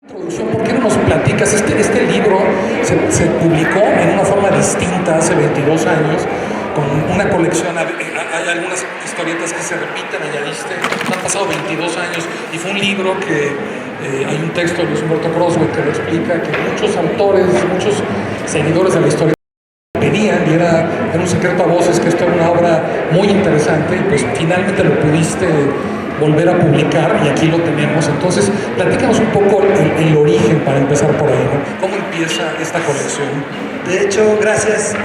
Introducción, ¿por qué no nos platicas? Este libro se publicó en una forma distinta hace 22 años, con una colección, hay algunas historietas que se repiten, añadiste, han pasado 22 años, y fue un libro que hay un texto de Luis Humberto Croswell que lo explica, que muchos autores, muchos seguidores de la historia pedían, y era un secreto a voces, que esto era una obra muy interesante, y pues finalmente lo pudiste volver a publicar, y aquí lo tenemos. Entonces, platícanos un poco el origen, para empezar por ahí, ¿no? ¿Cómo empieza esta colección? De hecho, gracias,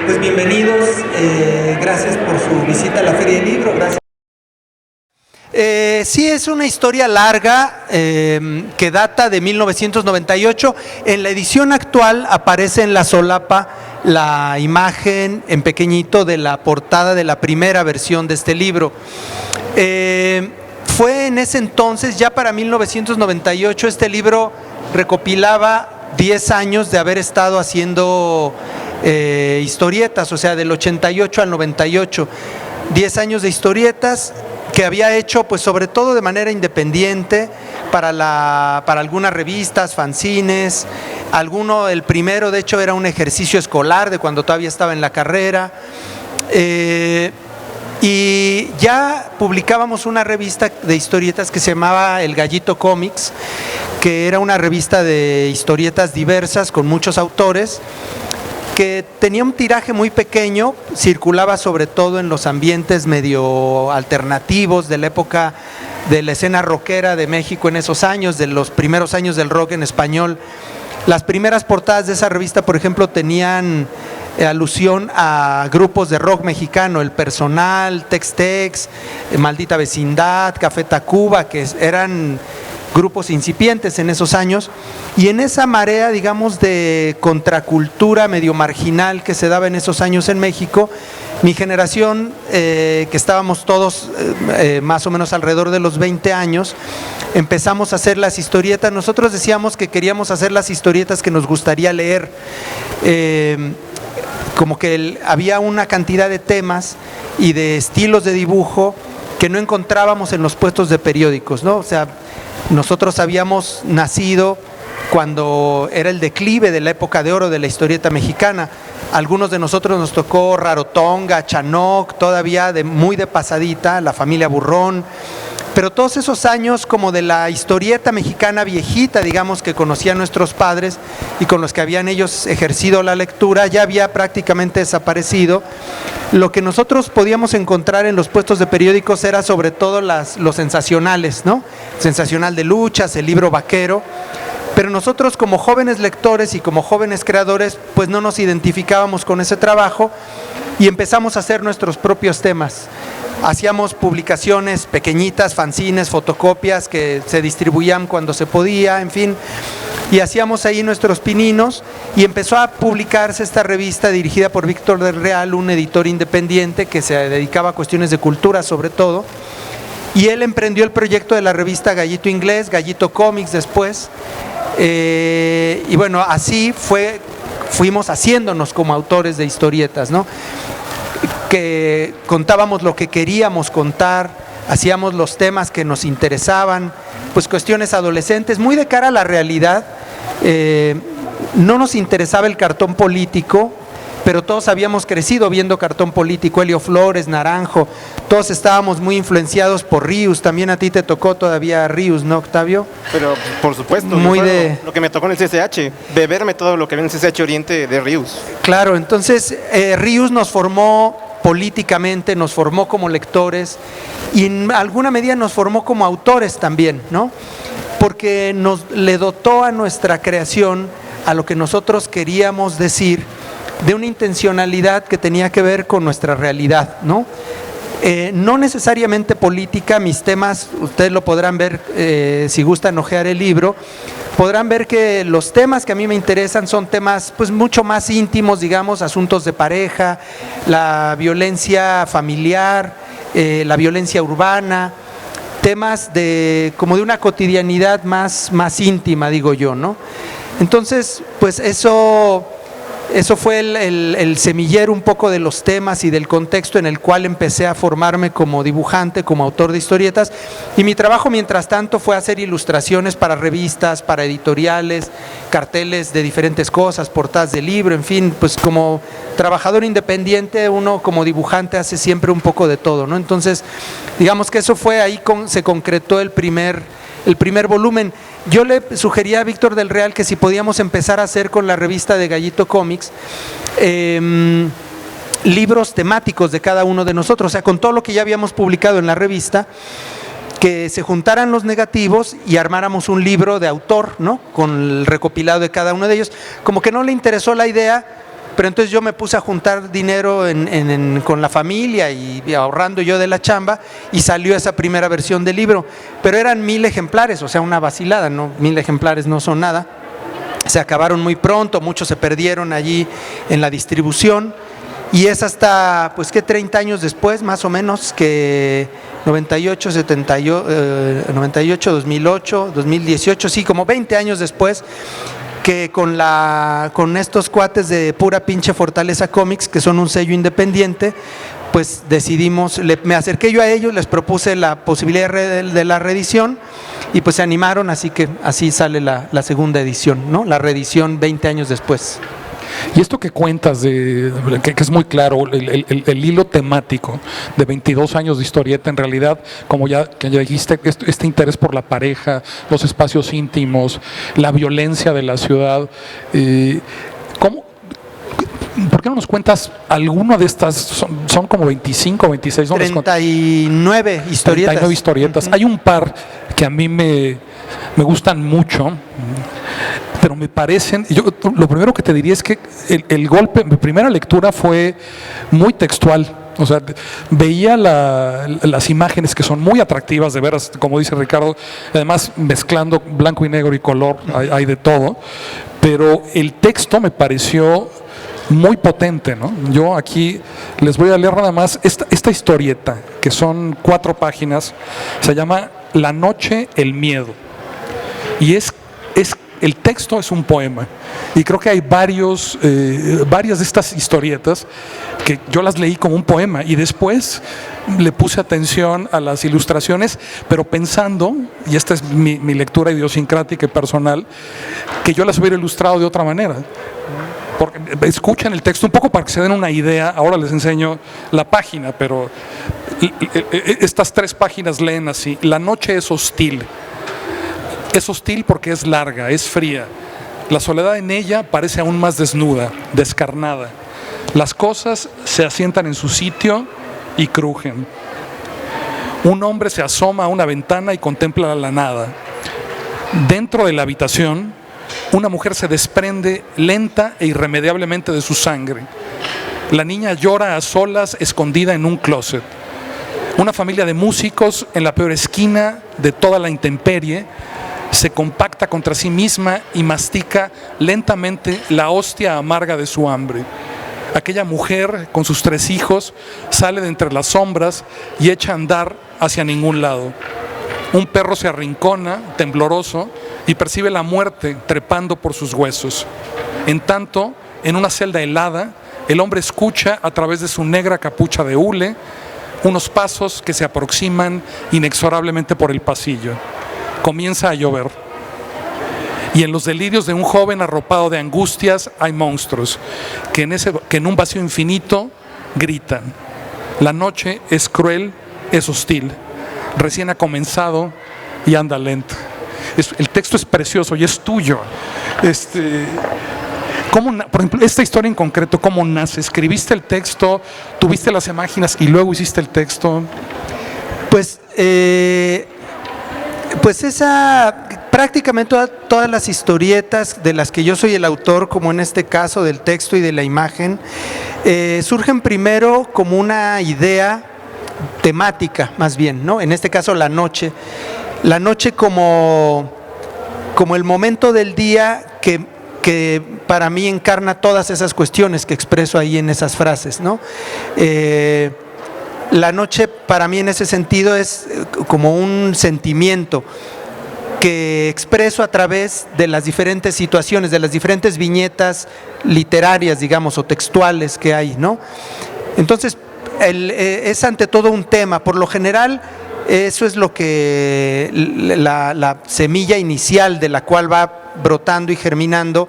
pues bienvenidos, gracias por su visita a la Feria del Libro, gracias. Sí, es una historia larga que data de 1998. En la edición actual aparece en la solapa la imagen en pequeñito de la portada de la primera versión de este libro. Fue en ese entonces, ya para 1998, este libro recopilaba 10 años de haber estado haciendo historietas, o sea, del 88 al 98, 10 años de historietas que había hecho, pues sobre todo de manera independiente, para algunas revistas, fanzines. El primero de hecho era un ejercicio escolar de cuando todavía estaba en la carrera. Y ya publicábamos una revista de historietas que se llamaba El Gallito Comics, que era una revista de historietas diversas con muchos autores, que tenía un tiraje muy pequeño, circulaba sobre todo en los ambientes medio alternativos de la época de la escena rockera de México en esos años, de los primeros años del rock en español. Las primeras portadas de esa revista, por ejemplo, tenían alusión a grupos de rock mexicano, El Personal, Tex-Tex, Maldita Vecindad, Café Tacuba, que eran grupos incipientes en esos años, y en esa marea, digamos, de contracultura medio marginal que se daba en esos años en México, mi generación, que estábamos todos más o menos alrededor de los 20 años, empezamos a hacer las historietas. Nosotros decíamos que queríamos hacer las historietas que nos gustaría leer, como que había una cantidad de temas y de estilos de dibujo que no encontrábamos en los puestos de periódicos, ¿no? O sea, nosotros habíamos nacido cuando era el declive de la época de oro de la historieta mexicana. Algunos de nosotros nos tocó Rarotonga, Chanoc, todavía muy de pasadita, La Familia Burrón, pero todos esos años como de la historieta mexicana viejita, digamos, que conocían nuestros padres y con los que habían ellos ejercido la lectura, ya había prácticamente desaparecido. Lo que nosotros podíamos encontrar en los puestos de periódicos era sobre todo los sensacionales, ¿no? Sensacional de luchas, el libro vaquero. Pero nosotros, como jóvenes lectores y como jóvenes creadores, pues no nos identificábamos con ese trabajo y empezamos a hacer nuestros propios temas. Hacíamos publicaciones pequeñitas, fanzines, fotocopias que se distribuían cuando se podía, en fin, y hacíamos ahí nuestros pininos, y empezó a publicarse esta revista dirigida por Víctor del Real, un editor independiente que se dedicaba a cuestiones de cultura sobre todo, y él emprendió el proyecto de la revista Gallito Inglés, Gallito Comics después, y bueno, así fuimos haciéndonos como autores de historietas, ¿no? Que contábamos lo que queríamos contar, hacíamos los temas que nos interesaban, pues cuestiones adolescentes, muy de cara a la realidad. No nos interesaba el cartón político, pero todos habíamos crecido viendo cartón político, Helio Flores, Naranjo, todos estábamos muy influenciados por Rius. También a ti te tocó todavía Rius, ¿no, Octavio? Pero por supuesto, muy lo que me tocó en el CCH, beberme todo lo que había en el CCH Oriente de Rius. Claro, entonces Rius nos formó políticamente, nos formó como lectores y en alguna medida nos formó como autores también, ¿no? Porque le dotó a nuestra creación, a lo que nosotros queríamos decir, de una intencionalidad que tenía que ver con nuestra realidad, ¿no? No necesariamente política. Mis temas, ustedes lo podrán ver si gustan hojear el libro, podrán ver que los temas que a mí me interesan son temas pues mucho más íntimos, digamos, asuntos de pareja, la violencia familiar, la violencia urbana, temas como de una cotidianidad más íntima, digo yo, ¿no? Entonces, pues eso eso fue el semillero un poco de los temas y del contexto en el cual empecé a formarme como dibujante, como autor de historietas, y mi trabajo mientras tanto fue hacer ilustraciones para revistas, para editoriales, carteles de diferentes cosas, portadas de libro, en fin, pues como trabajador independiente uno como dibujante hace siempre un poco de todo, ¿no? Entonces, digamos que eso fue ahí, se concretó el primer volumen. Yo le sugería a Víctor del Real que si podíamos empezar a hacer con la revista de Gallito Comics libros temáticos de cada uno de nosotros, o sea, con todo lo que ya habíamos publicado en la revista, que se juntaran los negativos y armáramos un libro de autor, ¿no? Con el recopilado de cada uno de ellos. Como que no le interesó la idea, pero entonces yo me puse a juntar dinero con la familia y ahorrando yo de la chamba, y salió esa primera versión del libro. Pero eran 1000 ejemplares, o sea, una vacilada, ¿no? 1000 ejemplares no son nada. Se acabaron muy pronto, muchos se perdieron allí en la distribución. Y es hasta, pues, ¿qué? 30 años después, más o menos, que 98, 2008, 2018, sí, como 20 años después, que con estos cuates de Pura Pinche Fortaleza Comics, que son un sello independiente, pues decidimos, me acerqué yo a ellos, les propuse la posibilidad de la reedición, y pues se animaron, así que así sale la segunda edición, ¿no? La reedición 20 años después. Y esto que cuentas, que es muy claro, el hilo temático de 22 años de historieta, en realidad, como ya dijiste, este interés por la pareja, los espacios íntimos, la violencia de la ciudad, ¿por qué no nos cuentas alguna de estas? Son como 25, 26, ¿no? 39 historietas. 39 historietas. Hay un par que a mí me gustan mucho, pero me parecen, lo primero que te diría es que el golpe, mi primera lectura fue muy textual. O sea, veía las imágenes, que son muy atractivas de veras, como dice Ricardo, además mezclando blanco y negro y color, hay de todo, pero el texto me pareció muy potente, ¿no? Yo aquí les voy a leer nada más esta historieta, que son 4 páginas, se llama La noche, el miedo, y el texto es un poema, y creo que hay varias de estas historietas que yo las leí como un poema, y después le puse atención a las ilustraciones, pero pensando, y esta es mi lectura idiosincrática y personal, que yo las hubiera ilustrado de otra manera. Porque escuchen el texto un poco para que se den una idea. Ahora les enseño la página, pero estas 3 páginas leen así: la noche es hostil. Es hostil porque es larga, es fría. La soledad en ella parece aún más desnuda, descarnada. Las cosas se asientan en su sitio y crujen. Un hombre se asoma a una ventana y contempla la nada. Dentro de la habitación, una mujer se desprende lenta e irremediablemente de su sangre. La niña llora a solas, escondida en un closet. Una familia de músicos, en la peor esquina de toda la intemperie, se compacta contra sí misma y mastica lentamente la hostia amarga de su hambre. Aquella mujer, con sus 3 hijos, sale de entre las sombras y echa a andar hacia ningún lado. Un perro se arrincona, tembloroso, y percibe la muerte trepando por sus huesos. En tanto, en una celda helada, el hombre escucha a través de su negra capucha de hule unos pasos que se aproximan inexorablemente por el pasillo. Comienza a llover. Y en los delirios de un joven arropado de angustias hay monstruos que en un vacío infinito gritan. La noche es cruel, es hostil, recién ha comenzado y anda lento. El texto es precioso y es tuyo. Por ejemplo, esta historia en concreto, ¿cómo nace? ¿Escribiste el texto, tuviste las imágenes y luego hiciste el texto? Pues prácticamente todas las historietas de las que yo soy el autor, como en este caso del texto y de la imagen, surgen primero como una idea temática, más bien, ¿no? En este caso la noche como el momento del día que para mí encarna todas esas cuestiones que expreso ahí en esas frases, ¿no? La noche para mí en ese sentido es como un sentimiento. que expreso a través de las diferentes situaciones, de las diferentes viñetas literarias, digamos, o textuales que hay, ¿no? Entonces, es ante todo un tema. Por lo general, eso es lo que la semilla inicial de la cual va brotando y germinando.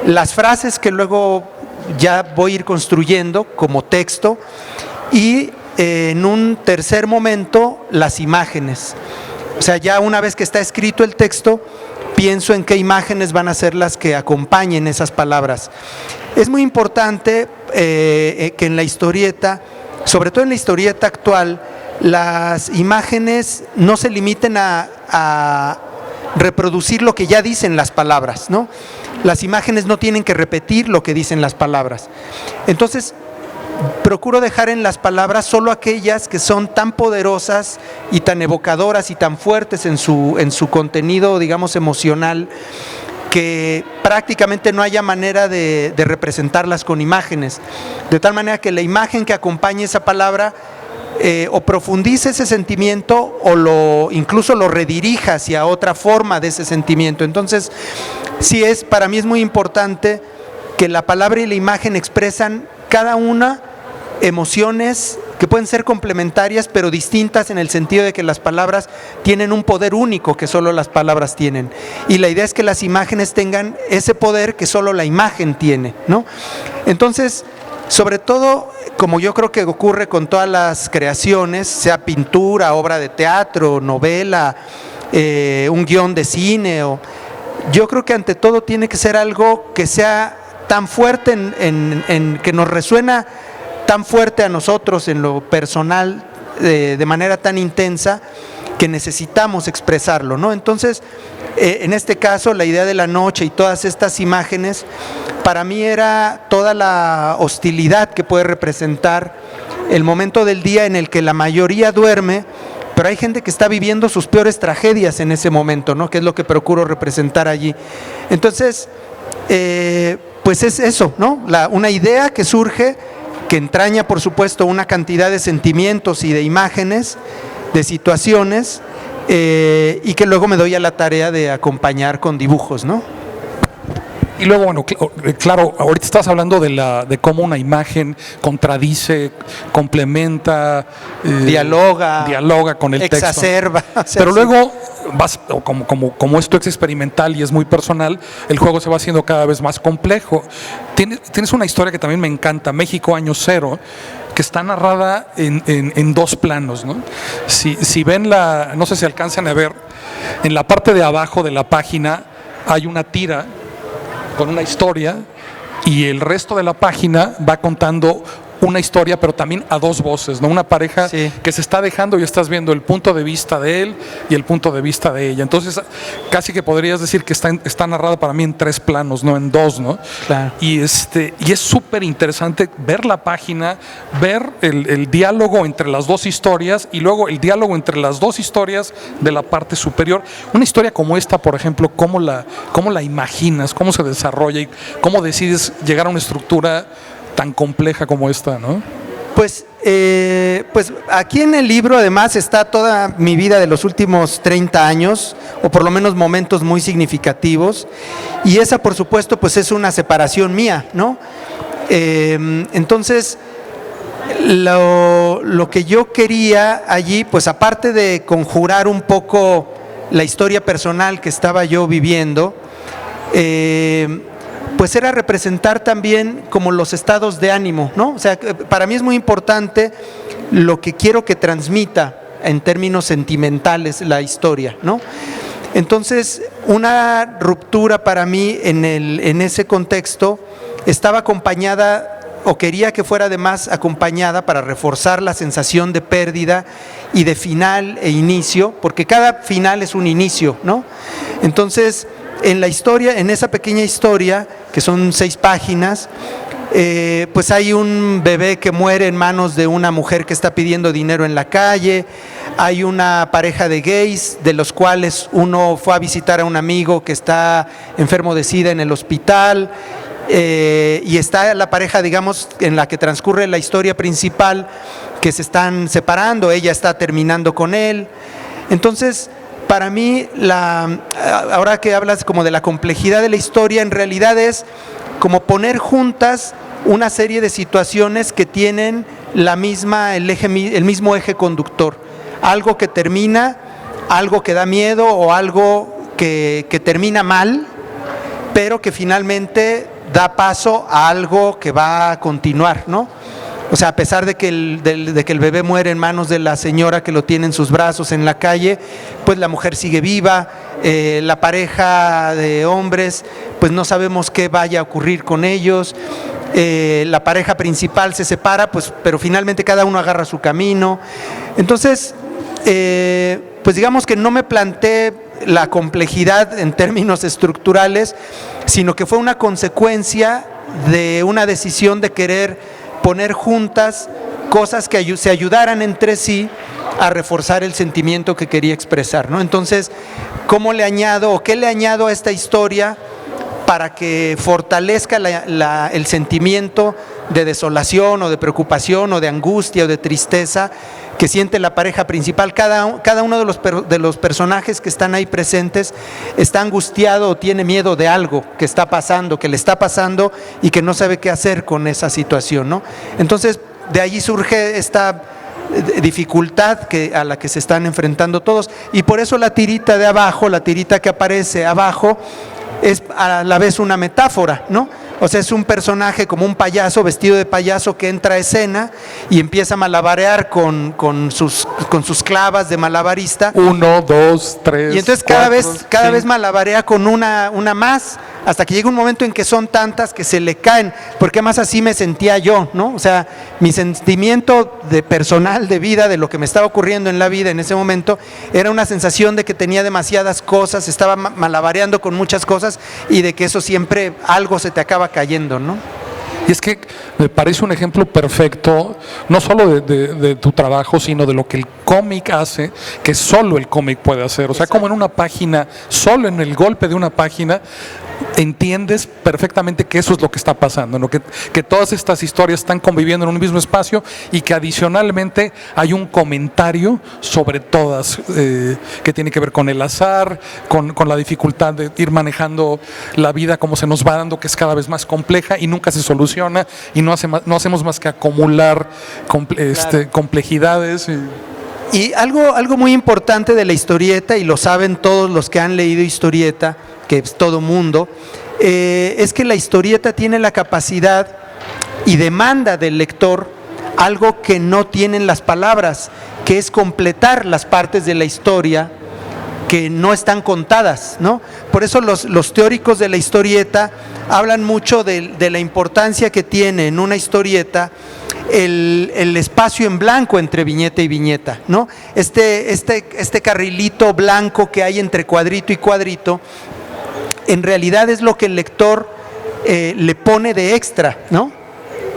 Las frases que luego ya voy a ir construyendo como texto, y en un tercer momento las imágenes. O sea, ya una vez que está escrito el texto, pienso en qué imágenes van a ser las que acompañen esas palabras. Es muy importante que en la historieta, sobre todo en la historieta actual, las imágenes no se limiten a reproducir lo que ya dicen las palabras, ¿no? Las imágenes no tienen que repetir lo que dicen las palabras. Entonces, procuro dejar en las palabras solo aquellas que son tan poderosas y tan evocadoras y tan fuertes en su contenido, digamos, emocional, que prácticamente no haya manera de representarlas con imágenes. De tal manera que la imagen que acompañe esa palabra o profundice ese sentimiento o incluso lo redirija hacia otra forma de ese sentimiento. Entonces, para mí es muy importante que la palabra y la imagen expresan cada una emociones que pueden ser complementarias pero distintas, en el sentido de que las palabras tienen un poder único que solo las palabras tienen, y la idea es que las imágenes tengan ese poder que solo la imagen tiene, ¿no? Entonces, sobre todo, como yo creo que ocurre con todas las creaciones, sea pintura, obra de teatro, novela, un guión de cine, yo creo que ante todo tiene que ser algo que sea tan fuerte, que nos resuena tan fuerte a nosotros en lo personal, de manera tan intensa, que necesitamos expresarlo, ¿no? Entonces, en este caso, la idea de la noche y todas estas imágenes, para mí era toda la hostilidad que puede representar el momento del día en el que la mayoría duerme, pero hay gente que está viviendo sus peores tragedias en ese momento, ¿no? Que es lo que procuro representar allí. Entonces, pues es eso, ¿no? Una idea que surge, que entraña, por supuesto, una cantidad de sentimientos y de imágenes, de situaciones, y que luego me doy a la tarea de acompañar con dibujos, ¿no? Y luego, bueno, claro, ahorita estás hablando de cómo una imagen contradice, complementa, dialoga con el exacerba, texto. Pero luego como esto es experimental y es muy personal, el juego se va haciendo cada vez más complejo. Tienes una historia que también me encanta, México Año Cero, que está narrada en dos planos, ¿no? Si ven no sé si alcanzan a ver, en la parte de abajo de la página hay una tira con una historia, y el resto de la página va contando una historia, pero también a dos voces, ¿no? Una pareja que se está dejando y estás viendo el punto de vista de él y el punto de vista de ella. Entonces, casi que podrías decir que está narrada para mí en tres planos, no en dos, ¿no? Claro. Y es súper interesante ver la página, ver el diálogo entre las dos historias y luego el diálogo entre las dos historias de la parte superior. Una historia como esta, por ejemplo, ¿cómo la imaginas? ¿Cómo se desarrolla? ¿Y cómo decides llegar a una estructura tan compleja como esta, no? Pues aquí en el libro además está toda mi vida de los últimos 30 años, o por lo menos momentos muy significativos, y esa, por supuesto, pues es una separación mía, ¿no? Entonces, lo que yo quería allí, pues aparte de conjurar un poco la historia personal que estaba yo viviendo, pues era representar también como los estados de ánimo, ¿no? O sea, para mí es muy importante lo que quiero que transmita en términos sentimentales la historia, ¿no? Entonces, una ruptura para mí en ese contexto estaba acompañada, o quería que fuera además acompañada, para reforzar la sensación de pérdida y de final e inicio, porque cada final es un inicio, ¿no? Entonces, en la historia, en esa pequeña historia, que son 6 páginas, pues hay un bebé que muere en manos de una mujer que está pidiendo dinero en la calle, hay una pareja de gays, de los cuales uno fue a visitar a un amigo que está enfermo de SIDA en el hospital, y está la pareja, digamos, en la que transcurre la historia principal, que se están separando, ella está terminando con él. Entonces, Para mí, ahora que hablas como de la complejidad de la historia, en realidad es como poner juntas una serie de situaciones que tienen el mismo eje conductor. Algo que termina, algo que da miedo o algo que termina mal, pero que finalmente da paso a algo que va a continuar, ¿no? O sea, a pesar de que el bebé muere en manos de la señora que lo tiene en sus brazos en la calle, pues la mujer sigue viva, la pareja de hombres, pues no sabemos qué vaya a ocurrir con ellos, la pareja principal se separa, pues, pero finalmente cada uno agarra su camino. Entonces, pues digamos que no me planteé la complejidad en términos estructurales, sino que fue una consecuencia de una decisión de querer poner juntas cosas que se ayudaran entre sí a reforzar el sentimiento que quería expresar, ¿no? Entonces, ¿cómo le añado o qué le añado a esta historia para que fortalezca el sentimiento de desolación o de preocupación o de angustia o de tristeza que siente la pareja principal? Cada uno de los personajes que están ahí presentes está angustiado o tiene miedo de algo que está pasando, que le está pasando y que no sabe qué hacer con esa situación, ¿no? Entonces, de allí surge esta dificultad a la que se están enfrentando todos, y por eso la tirita de abajo, la tirita que aparece abajo, es a la vez una metáfora, ¿no? O sea, es un personaje como un payaso, vestido de payaso, que entra a escena y empieza a malabarear con sus clavas de malabarista. 1, 2, 3. Y entonces cada vez malabarea con una más, hasta que llega un momento en que son tantas que se le caen, porque más así me sentía yo, ¿no? O sea, mi sentimiento personal de vida, de lo que me estaba ocurriendo en la vida en ese momento, era una sensación de que tenía demasiadas cosas, estaba malabareando con muchas cosas y de que eso siempre algo se te acaba cayendo, ¿no? Y es que me parece un ejemplo perfecto, no solo de tu trabajo, sino de lo que el cómic hace, que solo el cómic puede hacer. O sea, como en una página, solo en el golpe de una página, entiendes perfectamente que eso es lo que está pasando, ¿no? Que todas estas historias están conviviendo en un mismo espacio y que adicionalmente hay un comentario sobre todas, que tiene que ver con el azar, con la dificultad de ir manejando la vida como se nos va dando, que es cada vez más compleja y nunca se soluciona, y no hacemos más que acumular complejidades. Y algo muy importante de la historieta, y lo saben todos los que han leído historieta, que es todo mundo, es que la historieta tiene la capacidad y demanda del lector algo que no tienen las palabras, que es completar las partes de la historia que no están contadas, ¿no? Por eso los teóricos de la historieta hablan mucho de la importancia que tiene en una historieta el espacio en blanco entre viñeta y viñeta, ¿no? Este carrilito blanco que hay entre cuadrito y cuadrito, en realidad es lo que el lector le pone de extra, ¿no?,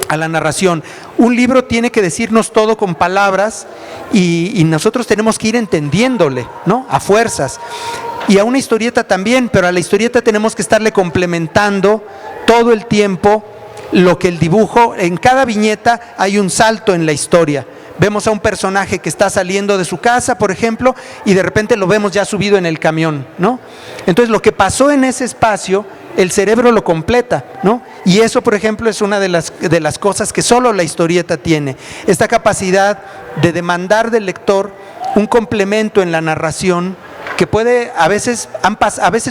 a la narración. Un libro tiene que decirnos todo con palabras y nosotros tenemos que ir entendiéndole, ¿no?, a fuerzas. Y a una historieta también, pero a la historieta tenemos que estarle complementando todo el tiempo lo que el dibujo. En cada viñeta hay un salto en la historia. Vemos a un personaje que está saliendo de su casa, por ejemplo, y de repente lo vemos ya subido en el camión, ¿no? Entonces, lo que pasó en ese espacio, el cerebro lo completa, ¿no? Y eso, por ejemplo, es una de las cosas que solo la historieta tiene. Esta capacidad de demandar del lector un complemento en la narración que puede, a veces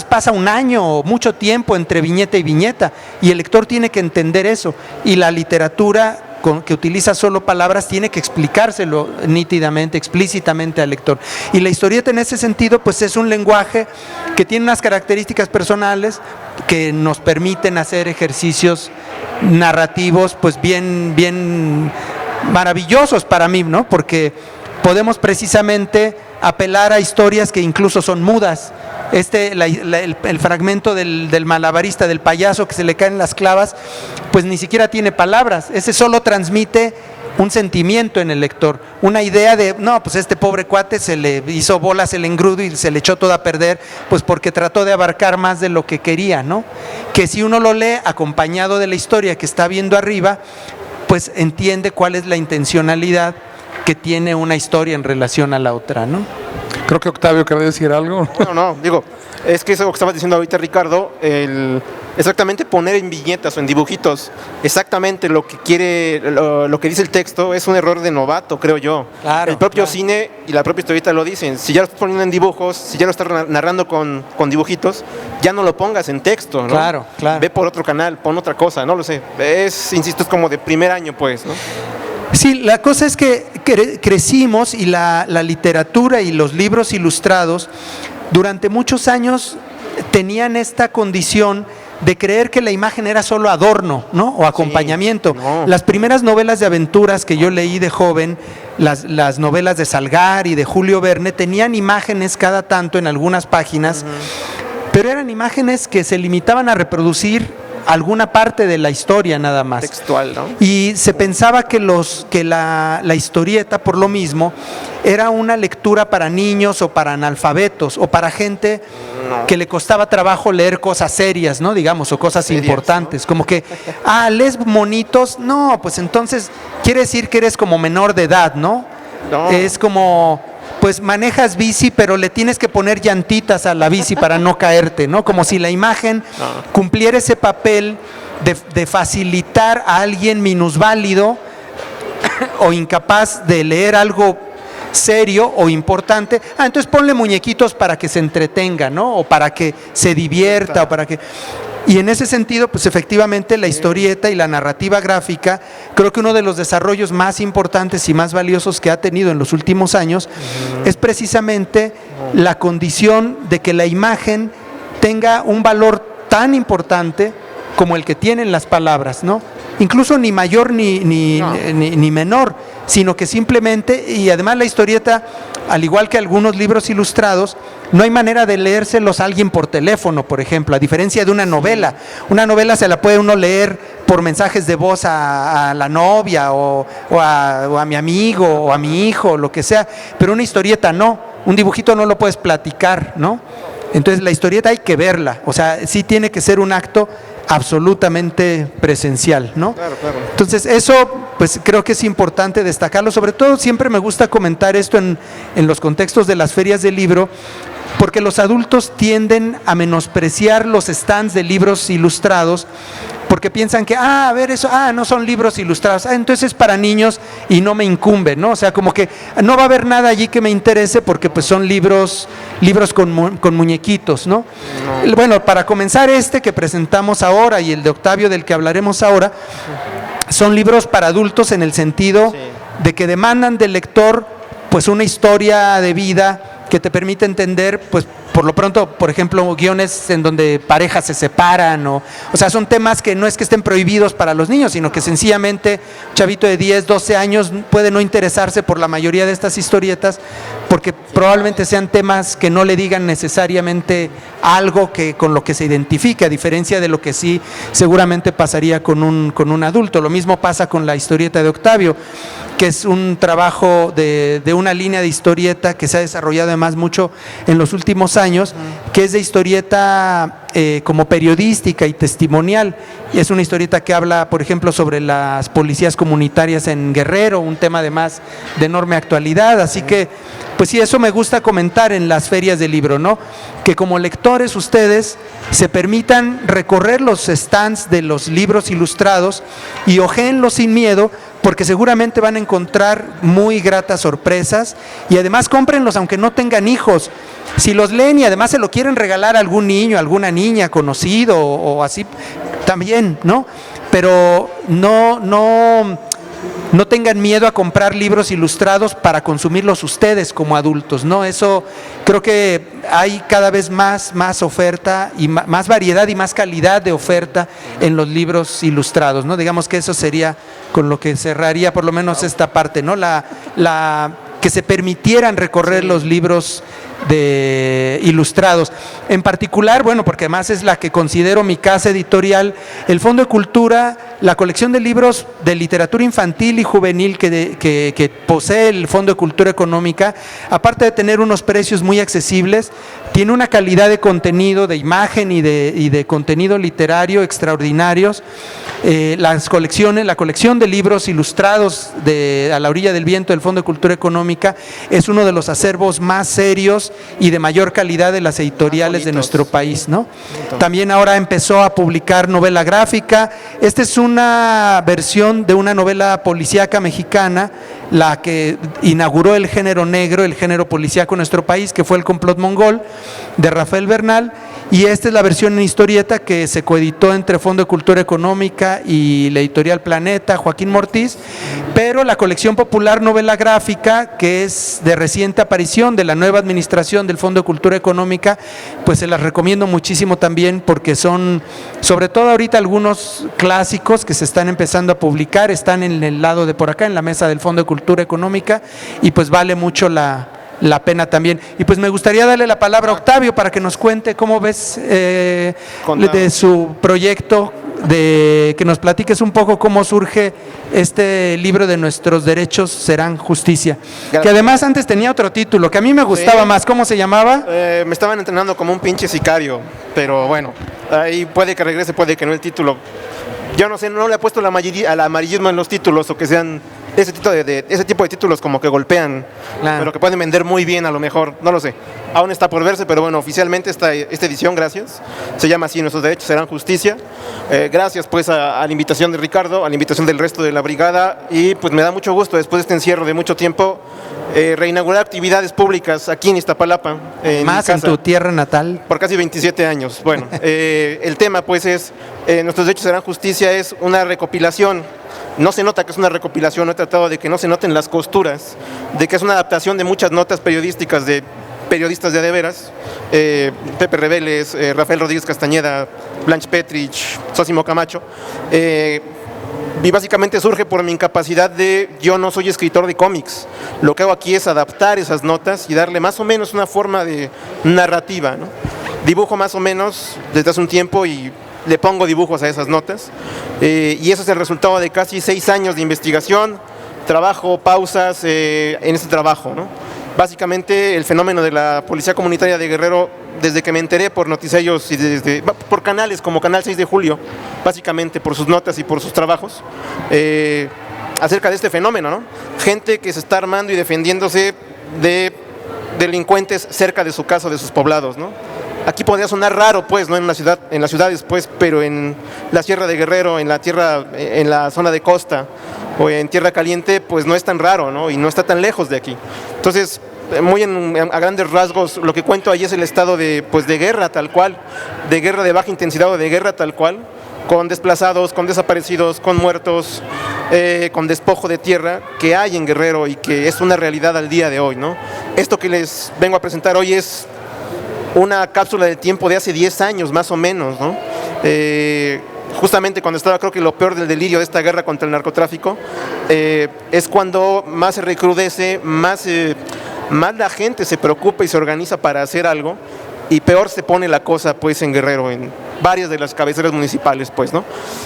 pasa un año o mucho tiempo entre viñeta y viñeta, y el lector tiene que entender eso, y la literatura que utiliza solo palabras tiene que explicárselo nítidamente, explícitamente al lector. Y la historieta en ese sentido pues es un lenguaje que tiene unas características personales que nos permiten hacer ejercicios narrativos pues bien maravillosos para mí, ¿no? Porque podemos precisamente apelar a historias que incluso son mudas. El fragmento del malabarista, del payaso que se le caen las clavas, pues ni siquiera tiene palabras. Ese solo transmite un sentimiento en el lector, una idea de, no, pues este pobre cuate se le hizo bolas el engrudo y se le echó todo a perder, pues porque trató de abarcar más de lo que quería, ¿no? Que si uno lo lee acompañado de la historia que está viendo arriba, pues entiende cuál es la intencionalidad que tiene una historia en relación a la otra, ¿no? Creo que Octavio quería decir algo. No, digo, es que eso que estabas diciendo ahorita, Ricardo, exactamente poner en viñetas o en dibujitos exactamente lo que quiere, lo que dice el texto, es un error de novato, creo yo. Claro, el propio claro. cine y la propia historieta lo dicen. Si ya lo estás poniendo en dibujos, si ya lo estás narrando con dibujitos, ya no lo pongas en texto, ¿no? Claro, claro. Ve por otro canal, pon otra cosa, no lo sé. Insisto, es como de primer año, pues, ¿no? Sí, la cosa es que crecimos y la literatura y los libros ilustrados durante muchos años tenían esta condición de creer que la imagen era solo adorno, ¿no? O acompañamiento. no. Las primeras novelas de aventuras que yo leí de joven, las novelas de Salgar y de Julio Verne, tenían imágenes cada tanto en algunas páginas, pero eran imágenes que se limitaban a reproducir alguna parte de la historia nada más. Textual, ¿no? Y se pensaba que la historieta, por lo mismo, era una lectura para niños o para analfabetos o para gente que le costaba trabajo leer cosas serias, ¿no? Digamos, o cosas Serias, importantes. Como que, ¿lees monitos? No, pues entonces quiere decir que eres como menor de edad, ¿no? No. Es como, pues manejas bici, pero le tienes que poner llantitas a la bici para no caerte, ¿no? Como si la imagen cumpliera ese papel de facilitar a alguien minusválido o incapaz de leer algo serio o importante. Entonces ponle muñequitos para que se entretenga, ¿no? O para que se divierta, o para que... Y en ese sentido, pues efectivamente la historieta y la narrativa gráfica, creo que uno de los desarrollos más importantes y más valiosos que ha tenido en los últimos años es precisamente la condición de que la imagen tenga un valor tan importante como el que tienen las palabras, ¿no? Incluso ni mayor ni menor, sino que simplemente, y además la historieta, al igual que algunos libros ilustrados, no hay manera de leérselos a alguien por teléfono, por ejemplo, a diferencia de una novela. Una novela se la puede uno leer por mensajes de voz a la novia o a mi amigo o a mi hijo, lo que sea, pero una historieta no, un dibujito no lo puedes platicar, ¿no? Entonces la historieta hay que verla, o sea, sí tiene que ser un acto absolutamente presencial, ¿no? Claro, claro. Entonces eso, pues creo que es importante destacarlo, sobre todo siempre me gusta comentar esto en los contextos de las ferias del libro, porque los adultos tienden a menospreciar los stands de libros ilustrados, porque piensan que, a ver eso, no son libros ilustrados, entonces es para niños y no me incumbe, ¿no? O sea, como que no va a haber nada allí que me interese porque pues son libros con muñequitos, ¿no? Bueno, para comenzar que presentamos ahora y el de Octavio del que hablaremos ahora, son libros para adultos en el sentido de que demandan del lector pues una historia de vida que te permite entender, pues por lo pronto, por ejemplo, guiones en donde parejas se separan, o sea, son temas que no es que estén prohibidos para los niños, sino que sencillamente un chavito de 10, 12 años puede no interesarse por la mayoría de estas historietas, porque probablemente sean temas que no le digan necesariamente algo que con lo que se identifique, a diferencia de lo que sí seguramente pasaría con un adulto. Lo mismo pasa con la historieta de Octavio, que es un trabajo de una línea de historieta que se ha desarrollado además mucho en los últimos años, que es de historieta como periodística y testimonial. Y es una historieta que habla, por ejemplo, sobre las policías comunitarias en Guerrero, un tema además de enorme actualidad. Así que, pues sí, eso me gusta comentar en las ferias del libro, ¿no? Que como lectores ustedes se permitan recorrer los stands de los libros ilustrados y ojéenlos sin miedo, porque seguramente van a encontrar muy gratas sorpresas, y además cómprenlos aunque no tengan hijos. Si los leen y además se lo quieren regalar a algún niño, a alguna niña conocido o así, también, ¿no? Pero no tengan miedo a comprar libros ilustrados para consumirlos ustedes como adultos, ¿no? Eso creo que hay cada vez más oferta y más variedad y más calidad de oferta en los libros ilustrados, ¿no? Digamos que eso sería con lo que cerraría por lo menos esta parte, ¿no? Que se permitieran recorrer los libros ilustrados. En particular, bueno, porque además es la que considero mi casa editorial, el Fondo de Cultura, la colección de libros de literatura infantil y juvenil que posee el Fondo de Cultura Económica, aparte de tener unos precios muy accesibles, tiene una calidad de contenido, de imagen y de contenido literario extraordinarios. La colección de libros ilustrados a la orilla del viento del Fondo de Cultura Económica Económica, es uno de los acervos más serios y de mayor calidad de las editoriales de nuestro país, ¿no? También ahora empezó a publicar novela gráfica. Esta es una versión de una novela policíaca mexicana, la que inauguró el género negro, el género policíaco en nuestro país, que fue El complot mongol, de Rafael Bernal, y esta es la versión en historieta que se coeditó entre Fondo de Cultura Económica y la editorial Planeta, Joaquín Mortiz, pero la colección popular novela gráfica, que es de reciente aparición de la nueva administración del Fondo de Cultura Económica, pues se las recomiendo muchísimo también, porque son, sobre todo ahorita, algunos clásicos que se están empezando a publicar, están en el lado de por acá, en la mesa del Fondo de Cultura Económica, y pues vale mucho la pena también. Y pues me gustaría darle la palabra a Octavio para que nos cuente cómo ves de su proyecto, de que nos platiques un poco cómo surge este libro de Nuestros derechos serán justicia. Gracias. Que además antes tenía otro título, que a mí me gustaba más. ¿Cómo se llamaba? Me estaban entrenando como un pinche sicario, pero bueno, ahí puede que regrese, puede que no el título. Yo no sé, no le he puesto al amarillismo en los títulos, o que sean ese tipo de títulos como que golpean, Claro. pero que pueden vender muy bien a lo mejor, no lo sé. Aún está por verse, pero bueno, oficialmente esta edición, gracias, se llama así, Nuestros derechos serán justicia. Gracias pues a la invitación de Ricardo, a la invitación del resto de la brigada, y pues me da mucho gusto después de este encierro de mucho tiempo reinaugurar actividades públicas aquí en Iztapalapa, en Más mi en casa, tu tierra natal. por casi 27 años. Bueno, el tema pues es Nuestros derechos serán justicia, es una recopilación. No se nota que es una recopilación, he tratado de que no se noten las costuras, de que es una adaptación de muchas notas periodísticas de periodistas de veras, Pepe Reveles, Rafael Rodríguez Castañeda, Blanche Petrich, Sósimo Camacho. Y básicamente surge por mi incapacidad yo no soy escritor de cómics. Lo que hago aquí es adaptar esas notas y darle más o menos una forma de narrativa, ¿no? Dibujo más o menos desde hace un tiempo y le pongo dibujos a esas notas, y eso es el resultado de casi 6 años de investigación, trabajo, pausas en este trabajo, ¿no? Básicamente el fenómeno de la policía comunitaria de Guerrero, desde que me enteré por noticiarios y por canales como Canal 6 de Julio, básicamente por sus notas y por sus trabajos, acerca de este fenómeno, ¿no? Gente que se está armando y defendiéndose de delincuentes cerca de su casa o de sus poblados, ¿no? Aquí podría sonar raro, pues, no en las ciudades, pues, pero en la Sierra de Guerrero, en la zona de costa o en Tierra Caliente, pues no es tan raro, ¿no? Y no está tan lejos de aquí. Entonces, a grandes rasgos, lo que cuento ahí es el estado de guerra tal cual, de guerra de baja intensidad o de guerra tal cual, con desplazados, con desaparecidos, con muertos, con despojo de tierra que hay en Guerrero y que es una realidad al día de hoy, ¿no? Esto que les vengo a presentar hoy es una cápsula de tiempo de hace 10 años más o menos, ¿no? Justamente cuando estaba, creo que lo peor del delirio de esta guerra contra el narcotráfico, es cuando más se recrudece, más la gente se preocupa y se organiza para hacer algo, y peor se pone la cosa pues en Guerrero, en varias de las cabeceras municipales, pues, ¿no?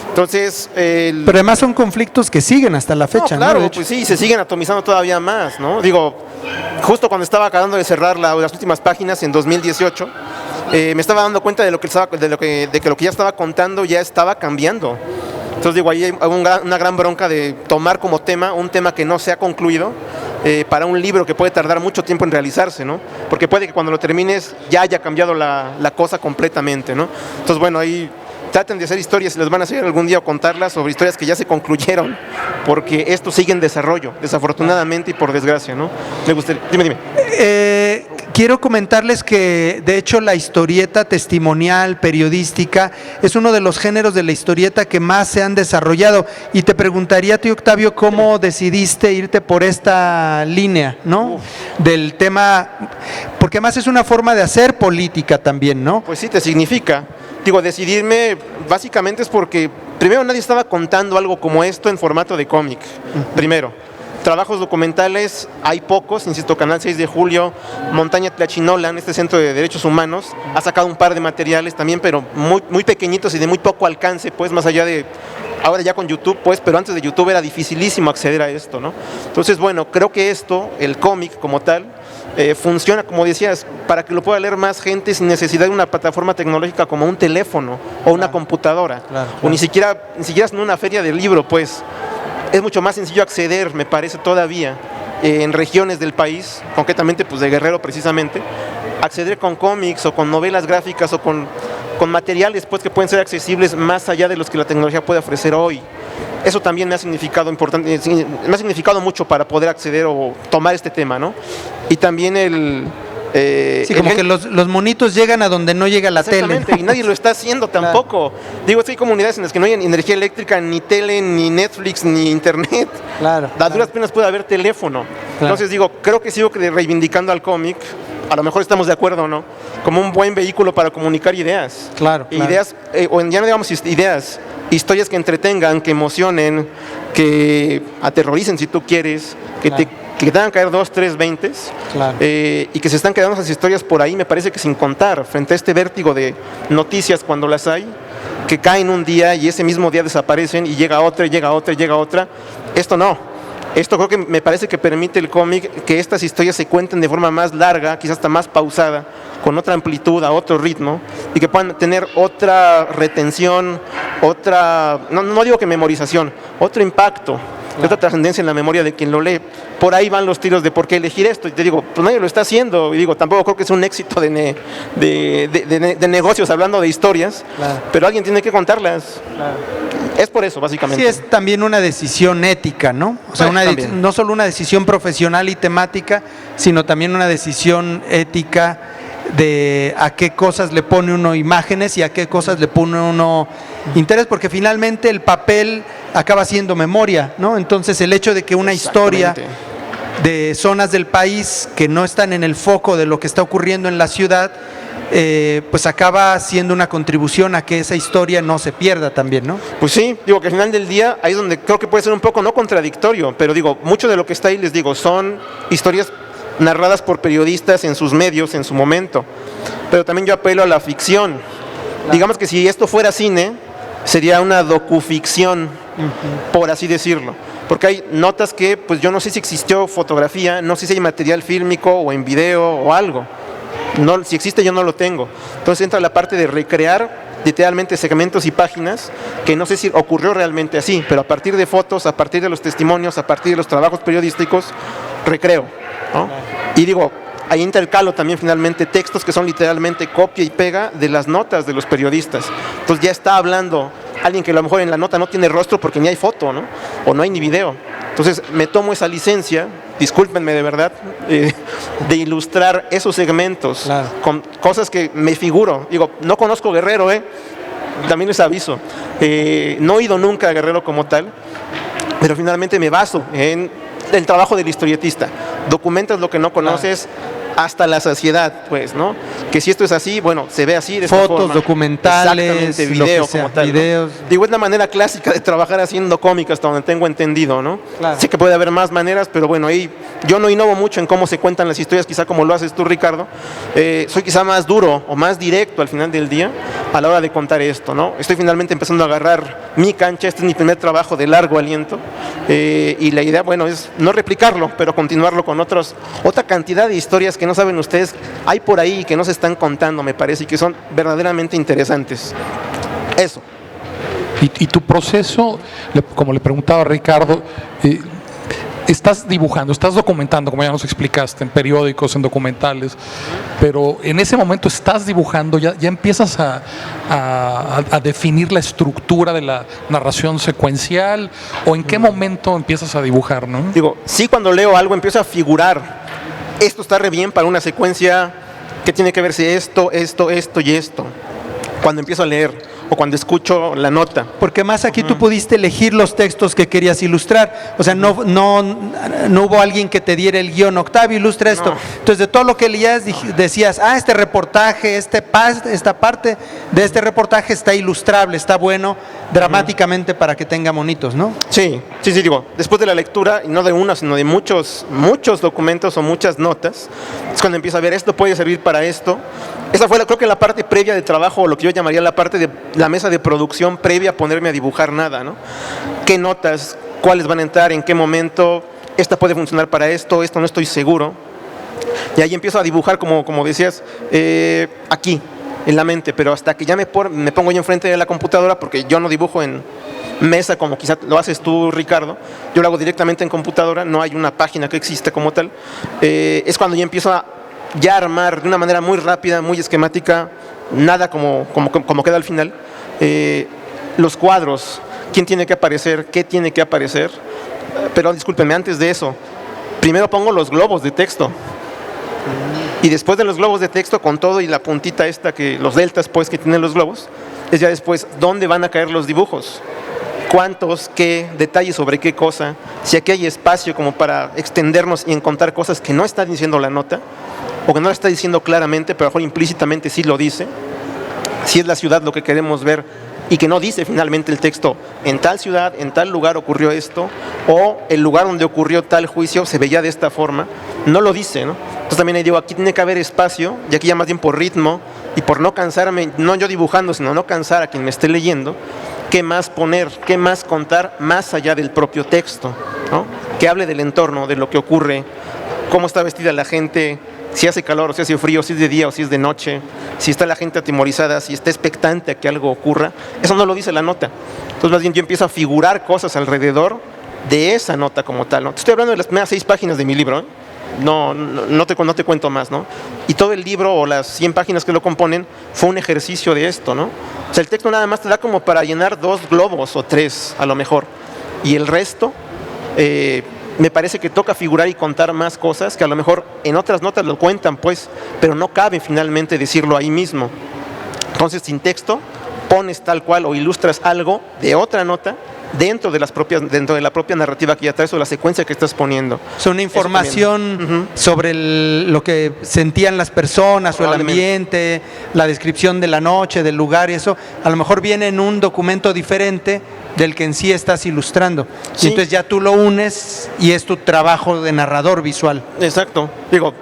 Entonces, Pero además son conflictos que siguen hasta la fecha, ¿no? Claro, De hecho. pues sí, se siguen atomizando todavía más, ¿no? Digo, justo cuando estaba acabando de cerrar las últimas páginas en 2018, me estaba dando cuenta de que lo que ya estaba contando ya estaba cambiando. Entonces digo, ahí hay una gran bronca de tomar como tema un tema que no se ha concluido, para un libro que puede tardar mucho tiempo en realizarse, ¿no? Porque puede que cuando lo termines ya haya cambiado la cosa completamente, ¿no? Entonces, bueno, ahí traten de hacer historias, si les van a hacer algún día o contarlas, sobre historias que ya se concluyeron, porque esto sigue en desarrollo, desafortunadamente y por desgracia, ¿no? Me gustaría, dime. Quiero comentarles que, de hecho, la historieta testimonial, periodística, es uno de los géneros de la historieta que más se han desarrollado. Y te preguntaría a ti, Octavio, ¿cómo decidiste irte por esta línea, ¿no? Del tema, porque además es una forma de hacer política también, ¿no? Pues sí, te significa. Digo, decidirme básicamente es porque primero nadie estaba contando algo como esto en formato de cómic, primero. Trabajos documentales hay pocos, insisto, Canal 6 de Julio, Montaña Tlachinolan, este centro de derechos humanos, ha sacado un par de materiales también, pero muy, muy pequeñitos y de muy poco alcance, pues, más allá de, ahora ya con YouTube, pues, pero antes de YouTube era dificilísimo acceder a esto, ¿no? Entonces, bueno, creo que esto, el cómic como tal, funciona, como decías, para que lo pueda leer más gente sin necesidad de una plataforma tecnológica como un teléfono o una computadora, o ni siquiera en una feria de libro, pues. Es mucho más sencillo acceder, me parece todavía, en regiones del país, concretamente pues de Guerrero precisamente, acceder con cómics o con novelas gráficas o con materiales pues, que pueden ser accesibles más allá de los que la tecnología puede ofrecer hoy. Eso también me ha significado importante, me ha significado mucho para poder acceder o tomar este tema, ¿no? Y también que los monitos llegan a donde no llega la tele. Exactamente, y nadie lo está haciendo tampoco. Digo, hay comunidades en las que no hay energía eléctrica, ni tele, ni Netflix, ni internet. Claro. A duras penas puede haber teléfono. Claro. Entonces digo, creo que sigo reivindicando al cómic, a lo mejor estamos de acuerdo, ¿no? Como un buen vehículo para comunicar ideas. Claro. Ideas, o ya no digamos ideas, historias que entretengan, que emocionen, que aterroricen si tú quieres, que te hagan caer 2, 3, 20, Claro. Y que se están quedando esas historias por ahí, me parece que sin contar, frente a este vértigo de noticias cuando las hay, que caen un día y ese mismo día desaparecen y llega otra, y llega otra, y llega otra. Esto no. Esto creo que me parece que permite el cómic que estas historias se cuenten de forma más larga, quizás hasta más pausada, con otra amplitud, a otro ritmo, y que puedan tener otra retención, no digo que memorización, otro impacto, otra trascendencia en la memoria de quien lo lee. Por ahí van los tiros de por qué elegir esto. Y te digo, pues nadie lo está haciendo. Y digo, tampoco creo que es un éxito de negocios hablando de historias, Claro. pero alguien tiene que contarlas. Claro. Es por eso, básicamente. Sí, es también una decisión ética, ¿no? O sea, También. no solo una decisión profesional y temática, sino también una decisión ética de a qué cosas le pone uno imágenes y a qué cosas le pone uno interés, porque finalmente el papel acaba siendo memoria, ¿no? Entonces el hecho de que una historia de zonas del país que no están en el foco de lo que está ocurriendo en la ciudad, pues acaba siendo una contribución a que esa historia no se pierda también, ¿no? Pues sí, digo que al final del día, ahí es donde creo que puede ser un poco no contradictorio, pero digo, mucho de lo que está ahí, les digo, son historias narradas por periodistas en sus medios, en su momento. Pero también yo apelo a la ficción. Claro. Digamos que si esto fuera cine, sería una docuficción, por así decirlo. Porque hay notas que, pues yo no sé si existió fotografía, no sé si hay material fílmico o en video o algo. No, si existe yo no lo tengo. Entonces entra la parte de recrear literalmente segmentos y páginas que no sé si ocurrió realmente así, pero a partir de fotos, a partir de los testimonios, a partir de los trabajos periodísticos, recreo, ¿no? Y digo, ahí intercalo también finalmente textos que son literalmente copia y pega de las notas de los periodistas. Entonces ya está hablando alguien que a lo mejor en la nota no tiene rostro porque ni hay foto, ¿no? O no hay ni video. Entonces me tomo esa licencia, discúlpenme de verdad, de ilustrar esos segmentos, claro, con cosas que me figuro. Digo, no conozco Guerrero, también les aviso. No he ido nunca a Guerrero como tal, pero finalmente me baso en el trabajo del historietista. Documentas lo que no conoces, hasta la saciedad, pues, ¿no? Que si esto es así, bueno, se ve así de esta fotos, forma. documentales, exactamente, video lo que sea, como tal, videos. ¿no? Digo, es la manera clásica de trabajar haciendo cómic hasta donde tengo entendido, ¿no? Claro. Sé que puede haber más maneras, pero bueno, ahí yo no innovo mucho en cómo se cuentan las historias, quizá como lo haces tú, Ricardo. Soy quizá más duro o más directo al final del día a la hora de contar esto, ¿no? Estoy finalmente empezando a agarrar mi cancha, este es mi primer trabajo de largo aliento, y la idea, bueno, es no replicarlo, pero continuarlo con otra cantidad de historias que no saben ustedes, hay por ahí que no se están contando, me parece, y que son verdaderamente interesantes. Eso. Y tu proceso, como le preguntaba a Ricardo, estás dibujando, estás documentando, como ya nos explicaste, en periódicos, en documentales, pero en ese momento estás dibujando, ya empiezas a definir la estructura de la narración secuencial, o en qué momento empiezas a dibujar, ¿no? Digo, sí, cuando leo algo empiezo a figurar, esto está re bien para una secuencia que tiene que verse esto y esto, cuando empiezo a leer o cuando escucho la nota. Porque más aquí tú pudiste elegir los textos que querías ilustrar. O sea, no hubo alguien que te diera el guión, Octavio, ilustra esto. No. Entonces, de todo lo que leías, decías, este reportaje, esta parte de este reportaje está ilustrable, está bueno dramáticamente para que tenga monitos, ¿no? Sí, digo, después de la lectura, y no de una, sino de muchos documentos o muchas notas, es cuando empiezo a ver, esto puede servir para esto. Esa fue, creo que la parte previa de trabajo, o lo que yo llamaría la parte de la mesa de producción previa a ponerme a dibujar nada, ¿no? ¿Qué notas? ¿Cuáles van a entrar? ¿En qué momento? Esta puede funcionar para esto no estoy seguro. Y ahí empiezo a dibujar, como decías, aquí, en la mente, pero hasta que ya me pongo yo enfrente de la computadora, porque yo no dibujo en mesa como quizá lo haces tú, Ricardo. Yo lo hago directamente en computadora, no hay una página que exista como tal. Es cuando yo empiezo a ya armar de una manera muy rápida, muy esquemática, nada como queda al final. Los cuadros, quién tiene que aparecer, qué tiene que aparecer. Pero discúlpenme, antes de eso, primero pongo los globos de texto. Y después de los globos de texto, con todo y la puntita esta, los deltas pues que tienen los globos, es ya después dónde van a caer los dibujos. Cuántos, qué, detalles sobre qué cosa, si aquí hay espacio como para extendernos y encontrar cosas que no está diciendo la nota, o que no la está diciendo claramente, pero a lo mejor implícitamente sí lo dice. Si es la ciudad lo que queremos ver y que no dice finalmente el texto, en tal ciudad, en tal lugar ocurrió esto, o el lugar donde ocurrió tal juicio se veía de esta forma, no lo dice, ¿no? Entonces también ahí digo, aquí tiene que haber espacio, y aquí ya más bien por ritmo, y por no cansarme, no yo dibujando, sino no cansar a quien me esté leyendo, qué más poner, qué más contar más allá del propio texto, ¿no? Que hable del entorno, de lo que ocurre, cómo está vestida la gente, si hace calor o si hace frío, si es de día o si es de noche, si está la gente atemorizada, si está expectante a que algo ocurra. Eso no lo dice la nota. Entonces más bien yo empiezo a figurar cosas alrededor de esa nota como tal, ¿no? Te estoy hablando de las primeras 6 páginas de mi libro, ¿eh? No te cuento más, ¿no? Y todo el libro o las 100 páginas que lo componen fue un ejercicio de esto, ¿no? O sea, el texto nada más te da como para llenar 2 globos o 3 a lo mejor. Y el resto me parece que toca figurar y contar más cosas que a lo mejor en otras notas lo cuentan, pues, pero no cabe finalmente decirlo ahí mismo. Entonces, sin texto, pones tal cual o ilustras algo de otra nota dentro de la propia narrativa que ya traes o la secuencia que estás poniendo. Es una información sobre lo que sentían las personas o el ambiente, la descripción de la noche, del lugar y eso, a lo mejor viene en un documento diferente del que en sí estás ilustrando. Sí. Y entonces ya tú lo unes y es tu trabajo de narrador visual. Exacto. Digo,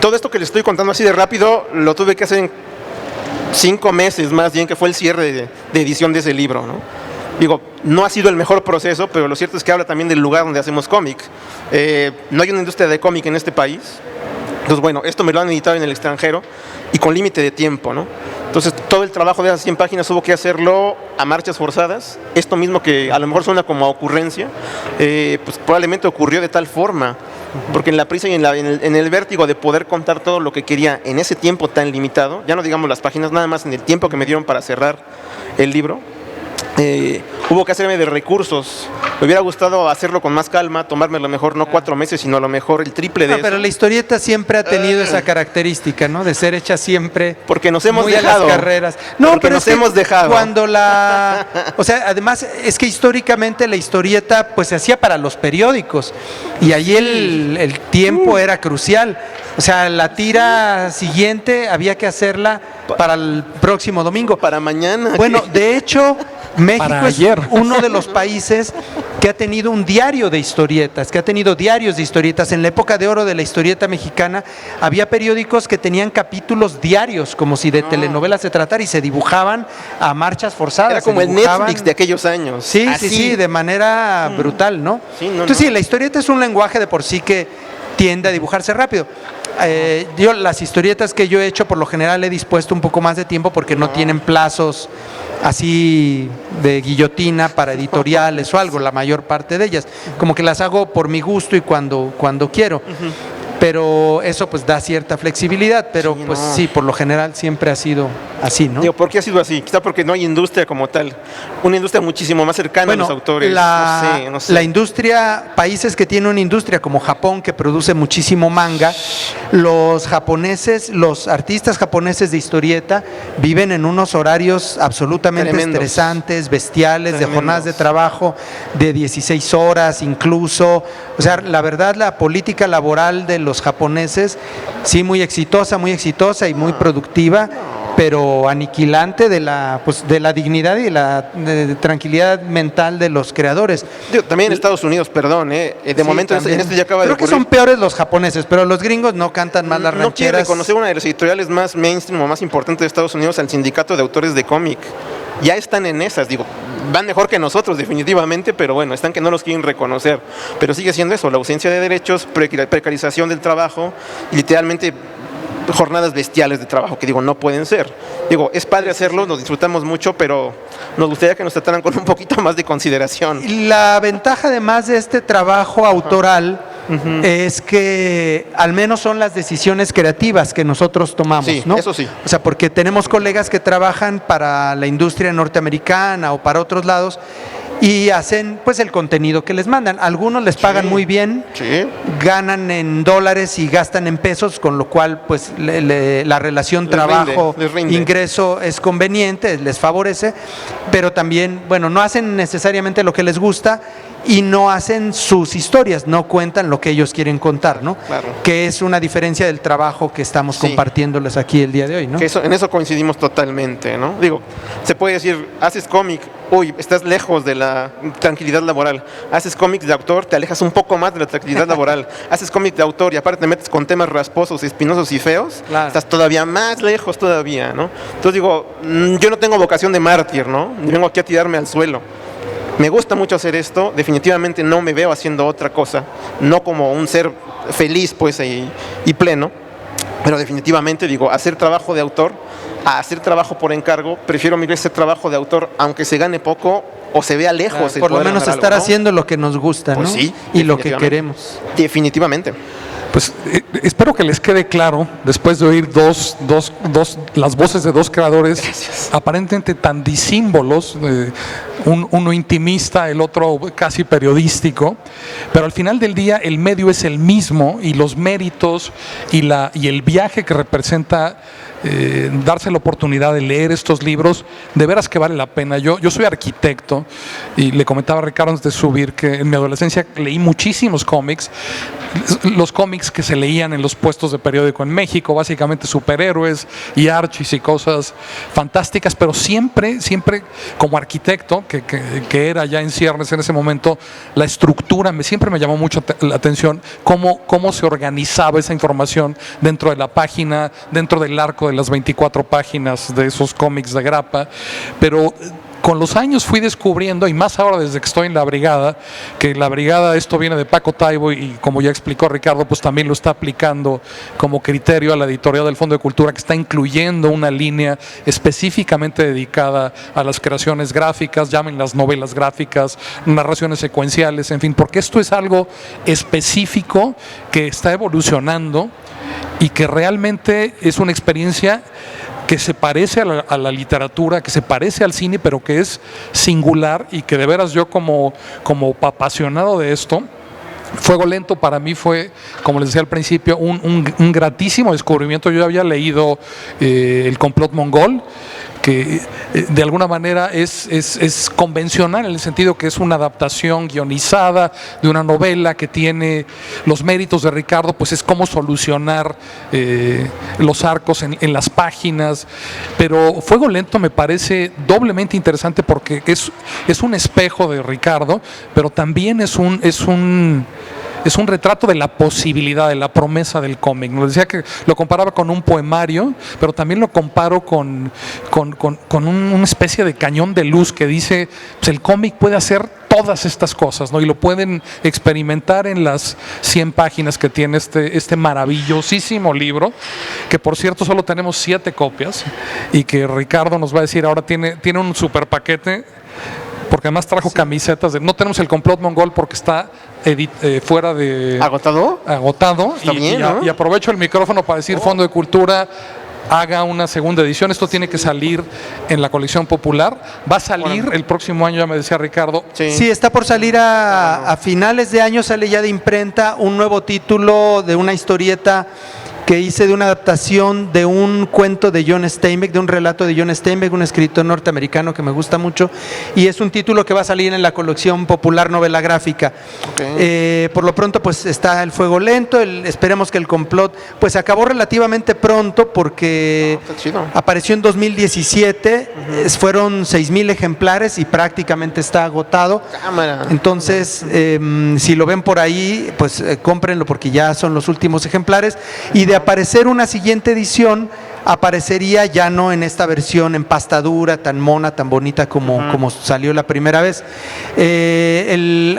todo esto que les estoy contando así de rápido, lo tuve que hacer en 5 meses más bien, que fue el cierre de edición de ese libro, ¿no? Digo, no ha sido el mejor proceso, pero lo cierto es que habla también del lugar donde hacemos cómic. No hay una industria de cómic en este país. Entonces, bueno, esto me lo han editado en el extranjero y con límite de tiempo, ¿no? Entonces, todo el trabajo de esas 100 páginas hubo que hacerlo a marchas forzadas. Esto mismo que a lo mejor suena como a ocurrencia, pues probablemente ocurrió de tal forma, porque en la prisa y en el vértigo de poder contar todo lo que quería en ese tiempo tan limitado, ya no digamos las páginas, nada más en el tiempo que me dieron para cerrar el libro, hubo que hacerme de recursos. Me hubiera gustado hacerlo con más calma, tomarme a lo mejor no 4 meses, sino a lo mejor el triple de eso. Pero la historieta siempre ha tenido esa característica, ¿no? De ser hecha siempre porque nos hemos muy dejado. a las carreras. No, porque pero nos es que hemos dejado. Cuando o sea, además es que históricamente la historieta pues se hacía para los periódicos y ahí el tiempo era crucial. O sea, la tira siguiente había que hacerla para el próximo domingo. Para mañana. Bueno, de hecho, México Para es ayer. uno de los países que ha tenido un diario de historietas, que ha tenido diarios de historietas. En la época de oro de la historieta mexicana había periódicos que tenían capítulos diarios, como si de telenovelas se tratara, y se dibujaban a marchas forzadas. Era como el Netflix de aquellos años. Sí, Así. sí, de manera brutal, ¿no? Sí, Entonces sí, la historieta es un lenguaje de por sí que tiende a dibujarse rápido. Yo las historietas que yo he hecho por lo general he dispuesto un poco más de tiempo porque no tienen plazos así de guillotina para editoriales o algo, la mayor parte de ellas. Como que las hago por mi gusto y cuando quiero. Pero eso pues da cierta flexibilidad, pero Sí, pues no. sí, por lo general siempre ha sido así, ¿no? Digo, ¿por qué ha sido así? Quizá porque no hay industria como tal. Una industria muchísimo más cercana Bueno, a los autores. No sé. la industria, países que tienen una industria como Japón que produce muchísimo manga, los japoneses, los artistas japoneses de historieta viven en unos horarios absolutamente Tremendos. estresantes, bestiales, de Tremendos. jornadas de trabajo de 16 horas incluso. O sea, la verdad la política laboral de los japoneses, sí muy exitosa y muy productiva, pero aniquilante de la dignidad y la de tranquilidad mental de los creadores. Digo, también en Estados Unidos, perdón, de Sí, momento en también. este ya acaba Creo de que ocurrir. son peores los japoneses, pero los gringos no cantan más las No quiere rancheras. reconocer una de las editoriales más mainstream o más importantes de Estados Unidos al sindicato de autores de cómic. Ya están en esas, digo, van mejor que nosotros definitivamente, pero bueno, están que no los quieren reconocer. Pero sigue siendo eso, la ausencia de derechos, precarización del trabajo, y literalmente jornadas bestiales de trabajo que digo, no pueden ser. Digo, es padre hacerlo, nos disfrutamos mucho, pero nos gustaría que nos trataran con un poquito más de consideración. La ventaja además de este trabajo autoral es que al menos son las decisiones creativas que nosotros tomamos, Sí, ¿no? eso sí. O sea, porque tenemos colegas que trabajan para la industria norteamericana o para otros lados y hacen pues el contenido que les mandan. Algunos les pagan muy bien, Sí. ganan en dólares y gastan en pesos, con lo cual pues la relación Les rinde. trabajo-ingreso es conveniente, les favorece, pero también, bueno, no hacen necesariamente lo que les gusta y no hacen sus historias, no cuentan lo que ellos quieren contar, ¿no? Claro. Que es una diferencia del trabajo que estamos Sí. compartiéndoles aquí el día de hoy, ¿no? Que en eso coincidimos totalmente, ¿no? Digo, se puede decir, haces cómic, uy, estás lejos de la tranquilidad laboral. Haces cómics de autor, te alejas un poco más de la tranquilidad laboral. Haces cómic de autor y aparte te metes con temas rasposos, espinosos y feos, Claro. estás todavía más lejos todavía, ¿no? Entonces digo, yo no tengo vocación de mártir, ¿no? Ni vengo aquí a tirarme al suelo. Me gusta mucho hacer esto, definitivamente no me veo haciendo otra cosa, no como un ser feliz pues y pleno, pero definitivamente digo, hacer trabajo de autor, a hacer trabajo por encargo, prefiero mil veces hacer trabajo de autor, aunque se gane poco o se vea lejos. el Por lo poder menos ganar estar algo, ¿no? haciendo lo que nos gusta, Pues ¿no? sí, Y lo que definitivamente. queremos. Definitivamente. Pues espero que les quede claro, después de oír las voces de dos creadores aparentemente tan disímbolos, uno intimista, el otro casi periodístico, pero al final del día el medio es el mismo y los méritos y el viaje que representa darse la oportunidad de leer estos libros, de veras que vale la pena. Yo soy arquitecto y le comentaba a Ricardo antes de subir que en mi adolescencia leí muchísimos cómics, los cómics que se leían en los puestos de periódico en México, básicamente superhéroes y archis y cosas fantásticas, pero siempre como arquitecto, que era ya en ciernes en ese momento, la estructura siempre me llamó mucho la atención, cómo se organizaba esa información dentro de la página, dentro del arco de las 24 páginas de esos cómics de grapa, pero con los años fui descubriendo, y más ahora desde que estoy en la brigada, que la brigada, esto viene de Paco Taibo y como ya explicó Ricardo, pues también lo está aplicando como criterio a la editorial del Fondo de Cultura, que está incluyendo una línea específicamente dedicada a las creaciones gráficas, llamen las novelas gráficas, narraciones secuenciales, en fin, porque esto es algo específico que está evolucionando y que realmente es una experiencia que se parece a la literatura, que se parece al cine, pero que es singular y que de veras yo como apasionado de esto, Fuego Lento para mí fue, como les decía al principio, un gratísimo descubrimiento. Yo había leído El complot mongol, que de alguna manera es convencional en el sentido que es una adaptación guionizada de una novela que tiene los méritos de Ricardo, pues es cómo solucionar los arcos en las páginas, pero Fuego Lento me parece doblemente interesante porque es un espejo de Ricardo, pero también es un retrato de la posibilidad, de la promesa del cómic. Nos decía que lo comparaba con un poemario, pero también lo comparo con una especie de cañón de luz que dice, pues el cómic puede hacer todas estas cosas, ¿no? Y lo pueden experimentar en las 100 páginas que tiene este maravillosísimo libro, que por cierto solo tenemos 7 copias y que Ricardo nos va a decir ahora tiene un super paquete, porque además trajo camisetas. No tenemos el complot mongol porque está fuera de... ¿Agotado? Está bien, ¿no? Y aprovecho el micrófono para decir Fondo de Cultura haga una segunda edición. Esto tiene que salir en la colección popular. Va a salir el próximo año, ya me decía Ricardo. Sí, está por salir a finales de año, sale ya de imprenta un nuevo título de una historieta que hice de una adaptación de un cuento de John Steinbeck, de un relato de John Steinbeck, un escritor norteamericano que me gusta mucho, y es un título que va a salir en la colección popular novela gráfica. Okay. Por lo pronto pues está el Fuego Lento, esperemos que el complot pues acabó relativamente pronto porque Está chido. apareció en 2017, fueron 6,000 ejemplares y prácticamente está agotado. Cámara. Entonces, si lo ven por ahí, pues cómprenlo porque ya son los últimos ejemplares. Y de aparecer una siguiente edición, aparecería ya no en esta versión en pasta dura, tan mona, tan bonita como salió la primera vez.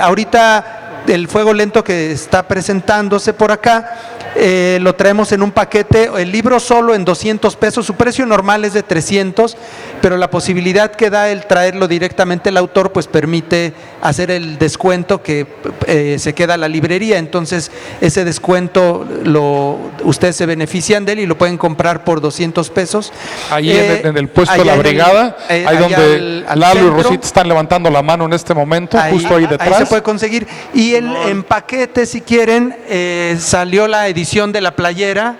Ahorita el Fuego Lento que está presentándose por acá lo traemos en un paquete, el libro solo en 200 pesos, su precio normal es de 300, pero la posibilidad que da el traerlo directamente el autor pues permite hacer el descuento que se queda a la librería, entonces ese descuento ustedes se benefician de él y lo pueden comprar por 200 pesos. Ahí en el puesto de la brigada, ahí donde Lalo y Rosita están levantando la mano en este momento, justo ahí detrás. Ahí se puede conseguir. Y en paquete, si quieren, salió la edición de la playera,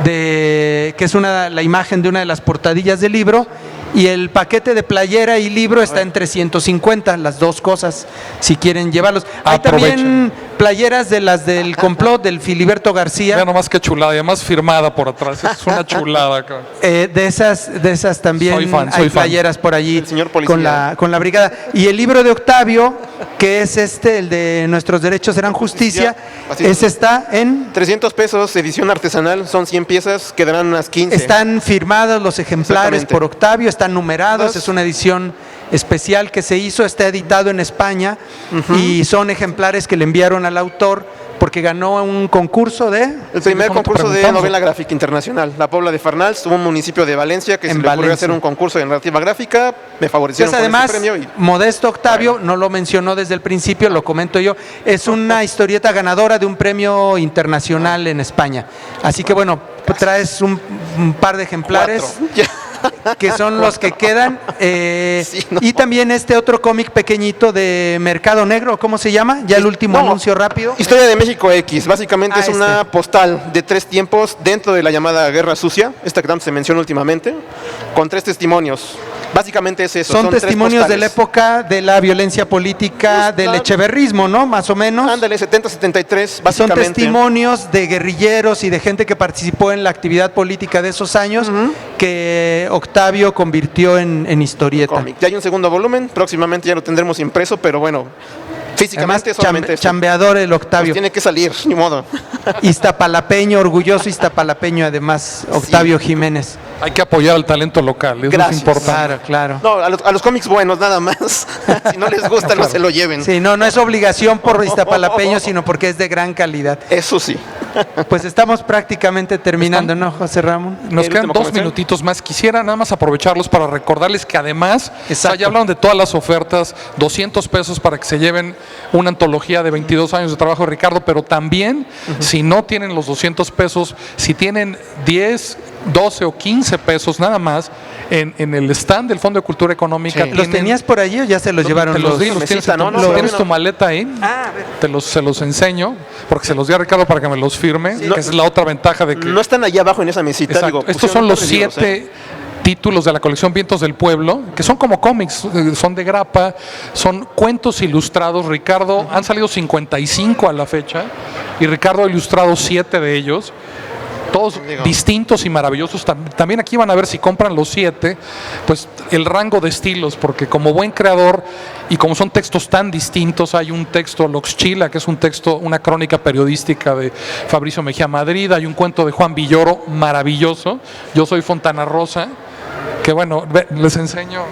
que es la imagen de una de las portadillas del libro, y el paquete de playera y libro está en 350, las dos cosas, si quieren llevarlos. Hay también playeras de las del complot del Filiberto García. Vean nomás qué chulada, y además firmada por atrás, es una chulada. De esas también hay playeras por allí señor policía. con la brigada. Y el libro de Octavio, que es el de Nuestros derechos serán justicia, ese está en 300 pesos, edición artesanal, son 100 piezas, quedarán unas 15. Están firmados los ejemplares por Octavio, están numerados, es una edición especial que se hizo, está editado en España y son ejemplares que le enviaron al autor porque ganó un concurso de... El primer concurso de novela gráfica internacional. La Pobla de Farnals, un municipio de Valencia que se le ocurrió hacer un concurso de narrativa gráfica, me favorecieron con además, ese premio. Modesto Octavio, no lo mencionó desde el principio, lo comento yo, es una historieta ganadora de un premio internacional en España. Así que bueno, traes un par de ejemplares que son los que quedan. Y también este otro cómic pequeñito de Mercado Negro, ¿cómo se llama? Ya el último anuncio rápido. Historia de México X, básicamente es una postal de 3 tiempos dentro de la llamada Guerra Sucia, esta que tanto se menciona últimamente, con 3 testimonios. Básicamente es eso. Son testimonios de la época de la violencia política, del echeverrismo, ¿no? Más o menos. Ándale, 70-73, básicamente. Son testimonios de guerrilleros y de gente que participó en la actividad política de esos años que Octavio convirtió en historieta. Ya hay un segundo volumen, próximamente ya lo tendremos impreso, pero bueno, físicamente además, solamente eso. Chambeador el Octavio. Pues tiene que salir, ni modo. Iztapalapeño, orgulloso iztapalapeño, además, Octavio Jiménez. Hay que apoyar al talento local, eso es importante. Claro. No, a los cómics buenos, nada más. Si no les gusta, no se lo lleven. Sí, no es obligación por iztapalapeño, sino porque es de gran calidad. Eso sí. Pues estamos prácticamente terminando, ¿no, José Ramón? Nos quedan 2 minutitos más. Quisiera nada más aprovecharlos para recordarles que además, ya hablaron de todas las ofertas, 200 pesos para que se lleven una antología de 22 años de trabajo de Ricardo, pero también, si no tienen los 200 pesos, si tienen 10, 12 o 15 pesos nada más, en el stand del Fondo de Cultura Económica. ¿Los tenías por allí o ya se los llevaron? Te los di, los tienes, ¿tienes tu maleta ahí? A ver. Se los enseño, porque se los di a Ricardo para que me los firme, que es la otra ventaja de que... No están allá abajo en esa mesita. Digo, estos son los 7 títulos de la colección Vientos del Pueblo, que son como cómics, son de grapa, son cuentos ilustrados. Ricardo, han salido 55 a la fecha, y Ricardo ha ilustrado 7 de ellos. Todos distintos y maravillosos. También aquí van a ver, si compran los 7, pues el rango de estilos, porque como buen creador y como son textos tan distintos, hay un texto Loxchila, que es un texto, una crónica periodística de Fabricio Mejía Madrid, hay un cuento de Juan Villoro maravilloso, Yo soy Fontana Rosa, que bueno, les enseño.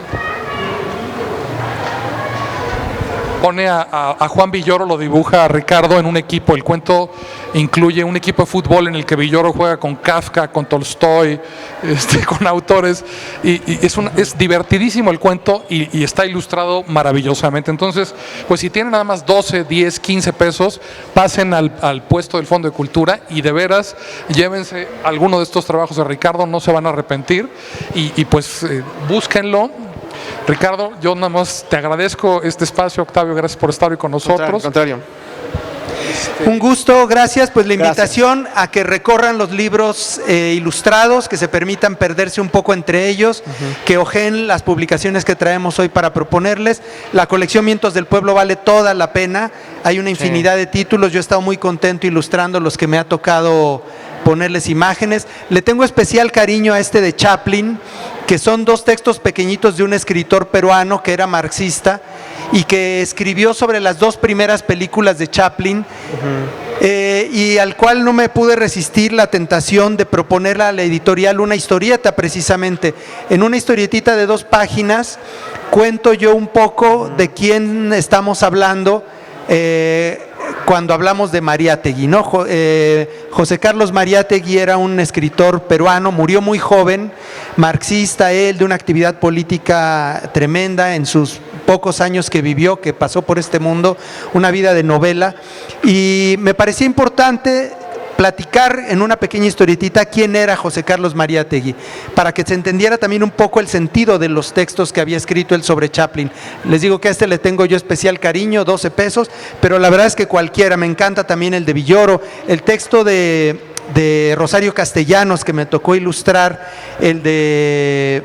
Pone a Juan Villoro, lo dibuja a Ricardo en un equipo. El cuento incluye un equipo de fútbol en el que Villoro juega con Kafka, con Tolstoy, con autores, y es divertidísimo el cuento y está ilustrado maravillosamente. Entonces, pues si tienen nada más 12, 10, 15 pesos, pasen al puesto del Fondo de Cultura y de veras llévense alguno de estos trabajos de Ricardo, no se van a arrepentir, y pues búsquenlo. Ricardo, yo nada más te agradezco este espacio. Octavio, gracias por estar hoy con nosotros. Al contrario. Un gusto, gracias. Pues la invitación a que recorran los libros ilustrados, que se permitan perderse un poco entre ellos, que ojeen las publicaciones que traemos hoy para proponerles. La colección Vientos del Pueblo vale toda la pena. Hay una infinidad de títulos. Yo he estado muy contento ilustrando los que me ha tocado ponerles imágenes. Le tengo especial cariño a este de Chaplin, que son 2 textos pequeñitos de un escritor peruano que era marxista y que escribió sobre las 2 primeras películas de Chaplin, y al cual no me pude resistir la tentación de proponerle a la editorial una historieta. Precisamente en una historietita de 2 páginas cuento yo un poco de quién estamos hablando, cuando hablamos de Mariátegui, ¿no? José Carlos Mariátegui era un escritor peruano, murió muy joven, marxista él, de una actividad política tremenda en sus pocos años que vivió, que pasó por este mundo, una vida de novela, y me parecía importante platicar en una pequeña historietita quién era José Carlos Mariátegui, para que se entendiera también un poco el sentido de los textos que había escrito él sobre Chaplin. Les digo que a este le tengo yo especial cariño, 12 pesos, pero la verdad es que cualquiera, me encanta también el de Villoro, el texto de Rosario Castellanos que me tocó ilustrar, el de...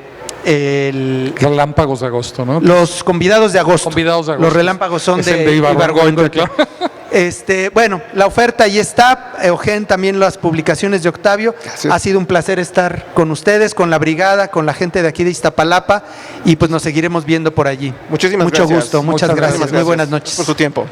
Relámpagos de agosto, ¿no? Los convidados de agosto. Convidados de agosto. Los relámpagos son Es el de Ibargüengoitia, claro. Bueno, la oferta ahí está. Eugen, también las publicaciones de Octavio. Gracias. Ha sido un placer estar con ustedes, con la brigada, con la gente de aquí de Iztapalapa, y pues nos seguiremos viendo por allí. Muchísimas Mucho gracias. gusto, muchas Muchas gracias. gracias. Muy buenas noches. Por su tiempo.